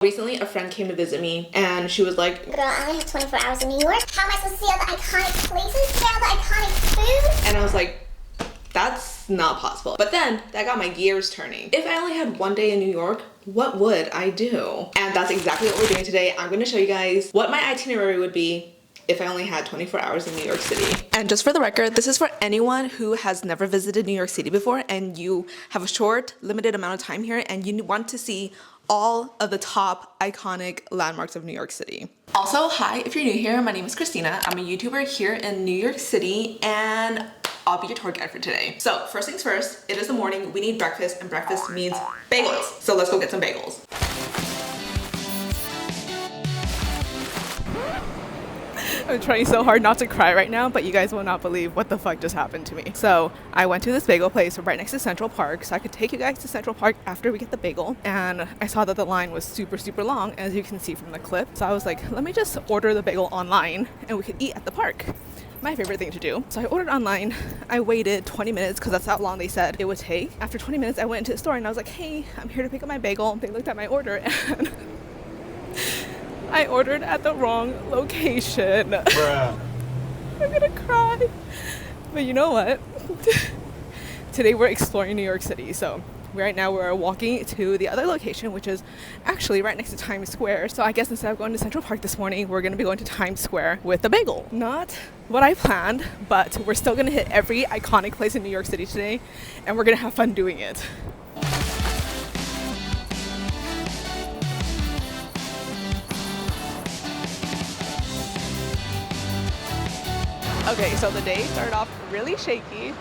Recently, a friend came to visit me and she was like, "Girl, I only have 24 hours in New York. How am I supposed to see all the iconic places, see all the iconic food?" And I was like, that's not possible. But then that got my gears turning. If I only had one day in New York, what would I do? And that's exactly what we're doing today. I'm going to show you guys what my itinerary would be if I only had 24 hours in New York City. And just for the record, this is for anyone who has never visited New York City before and you have a short, limited amount of time here and you want to see all of the top iconic landmarks of New York City. Also, hi, if you're new here, my name is Christina. I'm a YouTuber here in New York City and I'll be your tour guide for today. So first things first, it is the morning, we need breakfast and breakfast means bagels. So let's go get some bagels. I'm trying so hard not to cry right now, but you guys will not believe what the fuck just happened to me. So I went to this bagel place right next to Central Park so I could take you guys to Central Park after we get the bagel. And I saw that the line was super long, as you can see from the clip. So I was like, let me just order the bagel online and we could eat at the park. My favorite thing to do. So I ordered online. I waited 20 minutes because that's how long they said it would take. After 20 minutes, I went into the store and I was like, hey, I'm here to pick up my bagel. They looked at my order and I ordered at the wrong location. Bruh. I'm gonna cry. But you know what? Today we're exploring New York City. So right now we're walking to the other location, which is actually right next to Times Square. So I guess instead of going to Central Park this morning, we're gonna be going to Times Square with the bagel. Not what I planned, but we're still gonna hit every iconic place in New York City today, and we're gonna have fun doing it. Okay, so the day started off really shaky,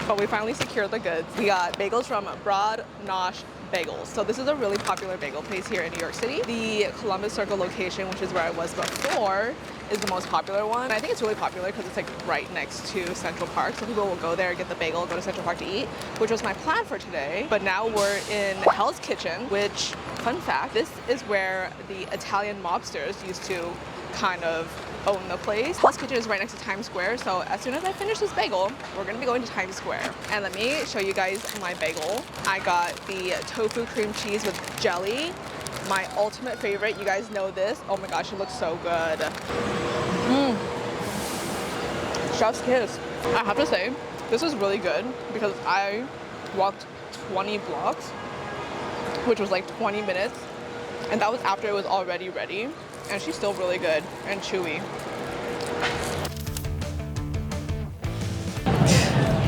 but we finally secured the goods. We got bagels from Broad Nosh Bagels. So this is a really popular bagel place here in New York City. The Columbus Circle location, which is where I was before, is the most popular one. I think it's really popular because it's like right next to Central Park. So people will go there, get the bagel, go to Central Park to eat, which was my plan for today. But now we're in Hell's Kitchen, which, fun fact, this is where the Italian mobsters used to kind of own the place. Hell's Kitchen is right next to Times Square, so as soon as I finish this bagel, we're gonna be going to Times Square. And let me show you guys my bagel. I got the tofu cream cheese with jelly, my ultimate favorite. You guys know this. Oh my gosh, it looks so good. Chef's kiss. I have to say, this is really good because I walked 20 blocks, which was like 20 minutes, and that was after it was already ready. And she's still really good and chewy.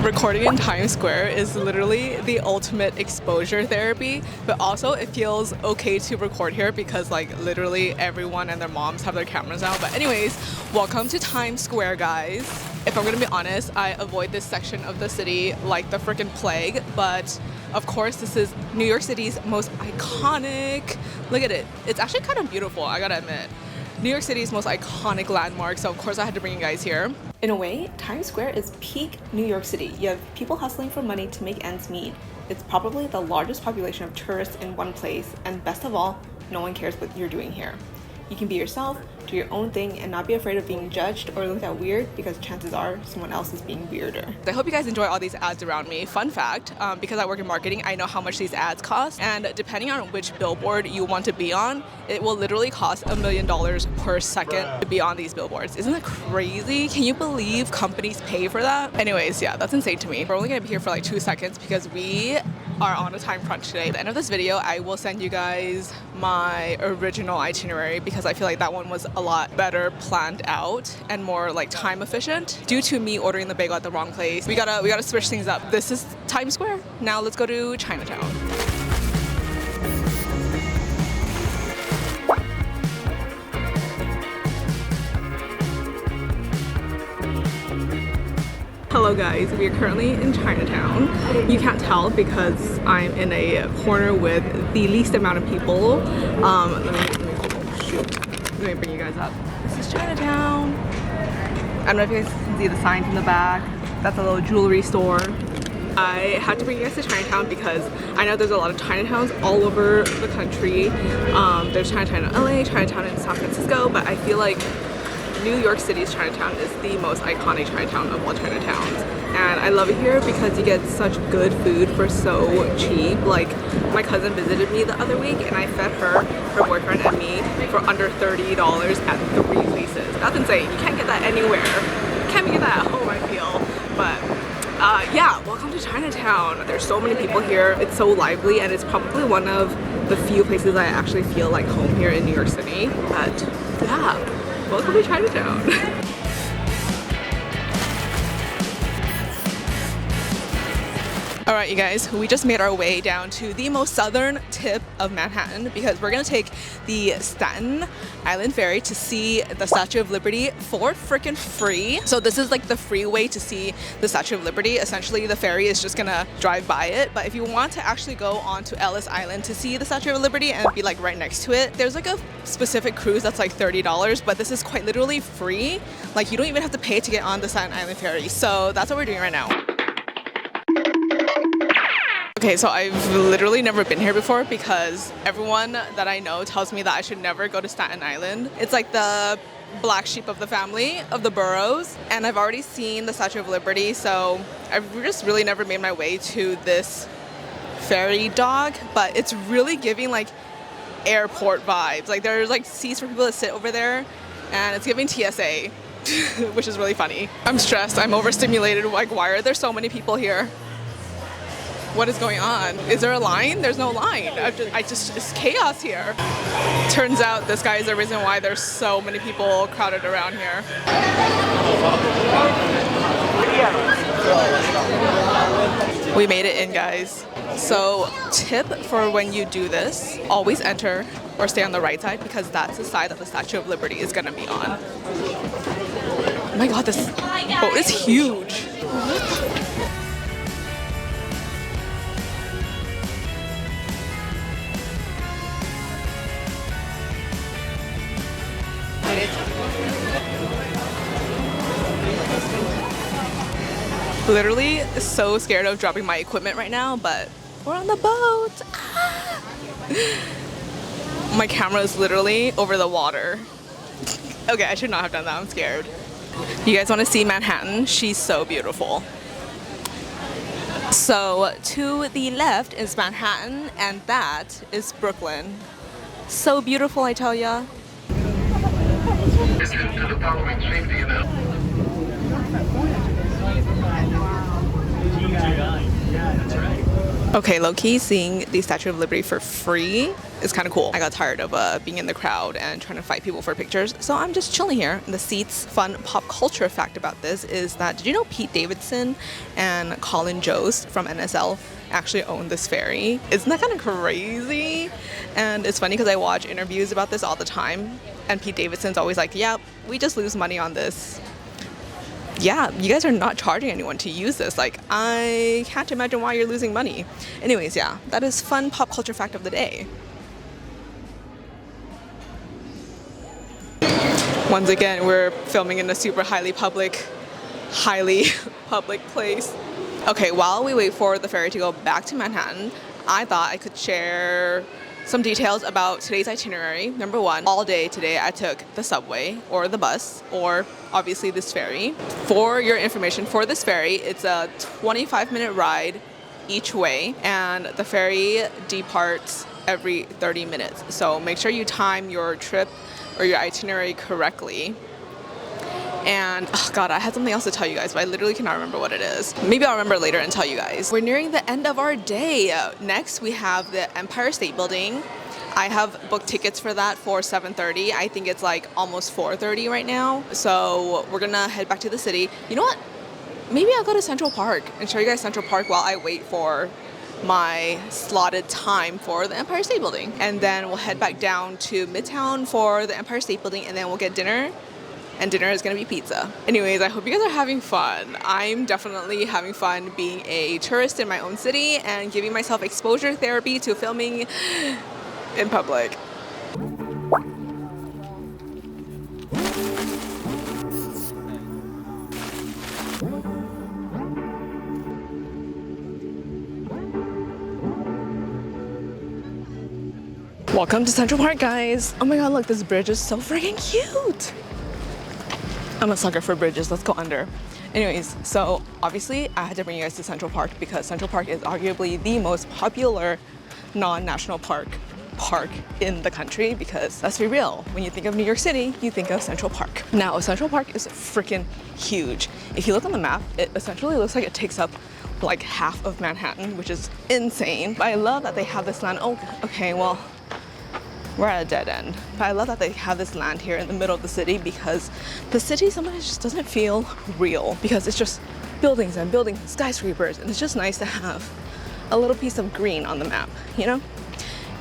Recording in Times Square is literally the ultimate exposure therapy, but also it feels okay to record here because like literally everyone and their moms have their cameras out. But anyways, welcome to Times Square, guys. If I'm gonna be honest, I avoid this section of the city like the freaking plague, but of course this is New York City's most iconic. Look at it. It's actually kind of beautiful, I gotta admit. New York City's most iconic landmark, so of course I had to bring you guys here. In a way, Times Square is peak New York City. You have people hustling for money to make ends meet. It's probably the largest population of tourists in one place, and best of all, no one cares what you're doing here. You can be yourself, do your own thing, and not be afraid of being judged or looked at weird because chances are someone else is being weirder. I hope you guys enjoy all these ads around me. Fun fact, because I work in marketing, I know how much these ads cost, and depending on which billboard you want to be on, it will literally cost $1 million per second to be on these billboards. Isn't that crazy? Can you believe companies pay for that? Anyways, yeah, that's insane to me. We're only gonna be here for like 2 seconds because we are on a time crunch today. At the end of this video, I will send you guys my original itinerary because I feel like that one was a lot better planned out and more like time efficient. Due to me ordering the bagel at the wrong place, we gotta switch things up. This is Times Square. Now let's go to Chinatown. Hello guys, we are currently in Chinatown. You can't tell because I'm in a corner with the least amount of people. Let me bring you guys up. This is Chinatown. I don't know if you guys can see the sign from the back. That's a little jewelry store. I had to bring you guys to Chinatown because I know there's a lot of Chinatowns all over the country. There's Chinatown in LA, Chinatown in San Francisco, but I feel like New York City's Chinatown is the most iconic Chinatown of all Chinatowns. And I love it here because you get such good food for so cheap. Like, my cousin visited me the other week and I fed her boyfriend and me for under $30 at 3 places. That's insane. You can't get that anywhere. You can't get that at home, I feel. But yeah, welcome to Chinatown. There's so many people here. It's so lively and it's probably one of the few places I actually feel like home here in New York City. But yeah, welcome to Chinatown. Alright you guys, we just made our way down to the most southern tip of Manhattan because we're gonna take the Staten Island Ferry to see the Statue of Liberty for freaking free. So this is like the free way to see the Statue of Liberty. Essentially the ferry is just gonna drive by it, but if you want to actually go onto Ellis Island to see the Statue of Liberty and be like right next to it, there's like a specific cruise that's like $30, but this is quite literally free. Like you don't even have to pay to get on the Staten Island Ferry. So that's what we're doing right now. Okay, so I've literally never been here before because everyone that I know tells me that I should never go to Staten Island. It's like the black sheep of the family, of the boroughs. And I've already seen the Statue of Liberty, so I've just really never made my way to this ferry dock. But it's really giving like airport vibes. Like there's like seats for people to sit over there and it's giving TSA, which is really funny. I'm stressed, I'm overstimulated. Like why are there so many people here? What is going on? Is there a line? There's no line. It's chaos here. Turns out this guy is the reason why there's so many people crowded around here. We made it in, guys. So tip for when you do this, always enter or stay on the right side because that's the side that the Statue of Liberty is gonna be on. Oh my god, this boat is huge. Literally so scared of dropping my equipment right now, but we're on the boat. Ah! My camera is literally over the water. Okay, I should not have done that. I'm scared. You guys want to see Manhattan? She's so beautiful. So to the left is Manhattan and that is Brooklyn. So beautiful, I tell ya. Okay, low-key seeing the Statue of Liberty for free is kind of cool. I got tired of being in the crowd and trying to fight people for pictures, so I'm just chilling here in the seats. Fun pop culture fact about this is that, did you know Pete Davidson and Colin Jost from NSL actually own this ferry? Isn't that kind of crazy? And it's funny because I watch interviews about this all the time, and Pete Davidson's always like, yeah, we just lose money on this. Yeah, you guys are not charging anyone to use this. Like, I can't imagine why you're losing money. Anyways, yeah, that is fun pop culture fact of the day. Once again, we're filming in a super highly public place. Okay, while we wait for the ferry to go back to Manhattan, I thought I could share some details about today's itinerary. Number one, all day today I took the subway or the bus or obviously this ferry. For your information, for this ferry, it's a 25-minute ride each way and the ferry departs every 30 minutes. So make sure you time your trip or your itinerary correctly. And oh god, I had something else to tell you guys, but I literally cannot remember what it is. Maybe I'll remember later and tell you guys. We're nearing the end of our day. Next, we have the Empire State Building. I have booked tickets for that for 7:30. I think it's like almost 4:30 right now. So we're gonna head back to the city. You know what? Maybe I'll go to Central Park and show you guys Central Park while I wait for my slotted time for the Empire State Building. And then we'll head back down to Midtown for the Empire State Building and then we'll get dinner. And dinner is gonna be pizza. Anyways, I hope you guys are having fun. I'm definitely having fun being a tourist in my own city and giving myself exposure therapy to filming in public. Welcome to Central Park, guys. Oh my god, look, this bridge is so freaking cute. I'm a sucker for bridges. Let's go under. Anyways, so obviously I had to bring you guys to Central Park because Central Park is arguably the most popular non-national park in the country, because let's be real, when you think of New York City, you think of Central Park. Now, Central Park is freaking huge. If you look on the map, it essentially looks like it takes up like half of Manhattan, which is insane. But I love that they have this land. Oh, okay, well, we're at a dead end. But I love that they have this land here in the middle of the city, because the city sometimes just doesn't feel real, because it's just buildings and buildings and skyscrapers, and it's just nice to have a little piece of green on the map, you know?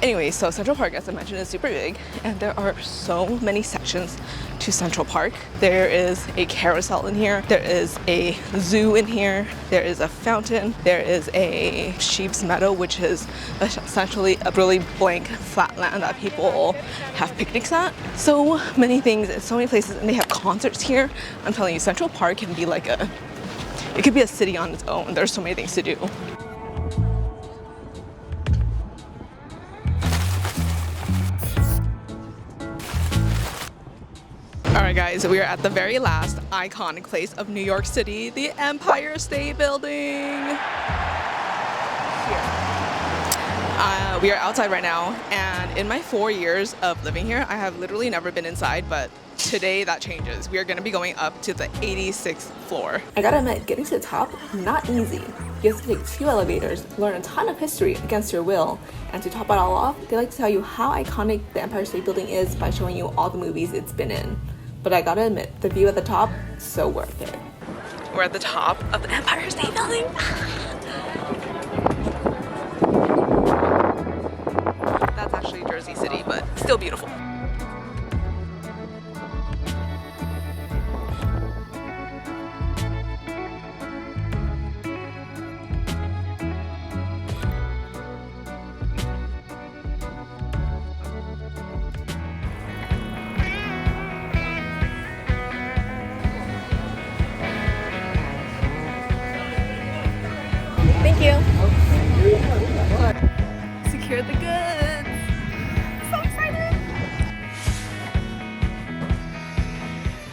Anyway, so Central Park, as I mentioned, is super big, and there are so many sections to Central Park. There is a carousel in here, there is a zoo in here, there is a fountain, there is a sheep's meadow, which is essentially a really blank flat land that people have picnics at. So many things in so many places, and they have concerts here. I'm telling you, Central Park can be like it could be a city on its own. There's so many things to do. Alright guys, we are at the very last iconic place of New York City, the Empire State Building. We are outside right now, and in my 4 years of living here, I have literally never been inside, but today that changes. We are going to be going up to the 86th floor. I gotta admit, getting to the top, not easy. You have to take 2 elevators, learn a ton of history against your will, and to top it all off, they like to tell you how iconic the Empire State Building is by showing you all the movies it's been in. But I gotta admit, the view at the top, so worth it. We're at the top of the Empire State Building. That's actually Jersey City, but still beautiful. Thank you. Secured the goods. So excited.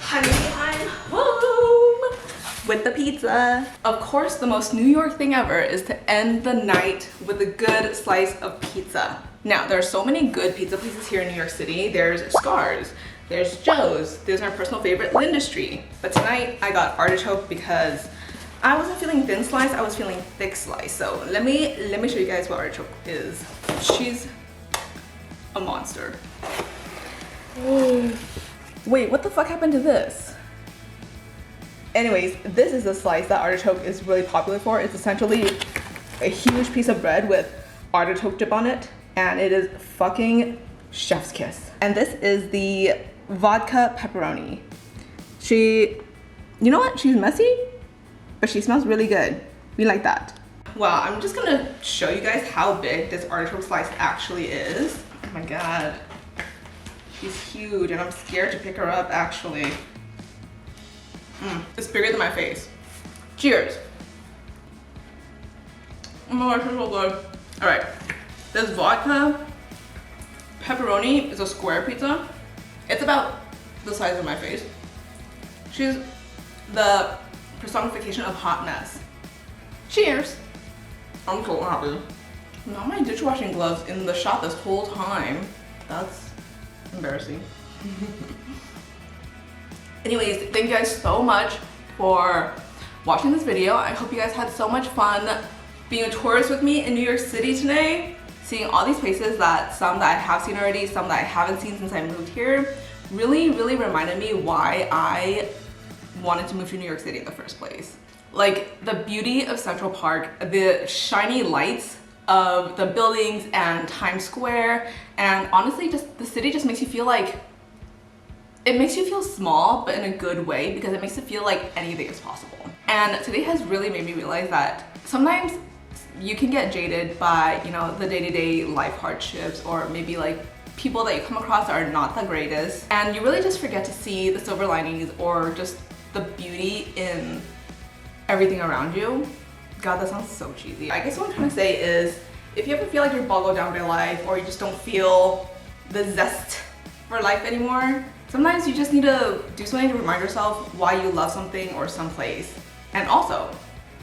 Honey, I'm home with the pizza. Of course, the most New York thing ever is to end the night with a good slice of pizza. Now, there are so many good pizza places here in New York City. There's Scars, there's Joe's, there's my personal favorite, Lindustry. But tonight, I got artichoke because I wasn't feeling thin slice, I was feeling thick slice. So let me show you guys what artichoke is. She's a monster. Wait, what the fuck happened to this? Anyways, this is the slice that artichoke is really popular for. It's essentially a huge piece of bread with artichoke dip on it, and it is fucking chef's kiss. And this is the vodka pepperoni. You know what? She's messy, but she smells really good. We like that. Well, I'm just gonna show you guys how big this artichoke slice actually is. Oh my God. She's huge, and I'm scared to pick her up, actually. It's bigger than my face. Cheers. Oh my gosh, it's so good. All right, this vodka pepperoni is a square pizza. It's about the size of my face. She's the personification of hotness. Cheers. I'm so happy. Not my dishwashing gloves in the shot this whole time. That's embarrassing. Anyways, thank you guys so much for watching this video. I hope you guys had so much fun being a tourist with me in New York City today. Seeing all these places, some that I have seen already, some that I haven't seen since I moved here, really reminded me why I wanted to move to New York City in the first place. Like the beauty of Central Park, the shiny lights of the buildings and Times Square, and honestly just the city just makes you feel like, it makes you feel small, but in a good way, because it makes it feel like anything is possible. And today has really made me realize that sometimes you can get jaded by, you know, the day-to-day life hardships, or maybe like people that you come across that are not the greatest, and you really just forget to see the silver linings or just the beauty in everything around you. God, that sounds so cheesy. I guess what I'm trying to say is, if you ever feel like you're boggled down by life, or you just don't feel the zest for life anymore, Sometimes you just need to do something to remind yourself why you love something or someplace. And also,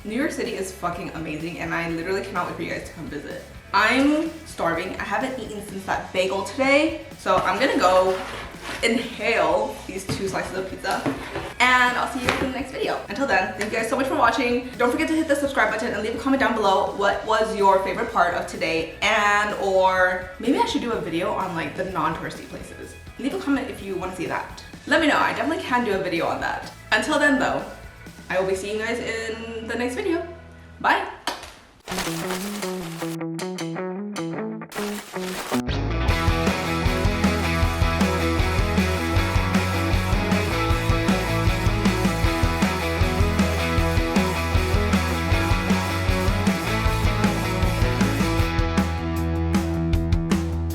New York City is fucking amazing and I literally cannot wait for you guys to come visit. I'm starving. I haven't eaten since that bagel today. So I'm gonna go inhale these 2 slices of pizza and I'll see you in the next video. Until then, thank you guys so much for watching. Don't forget to hit the subscribe button and leave a comment down below what was your favorite part of today, and or maybe I should do a video on like the non-touristy places. Leave a comment if you want to see that. Let me know, I definitely can do a video on that. Until then though, I will be seeing you guys in the next video. Bye!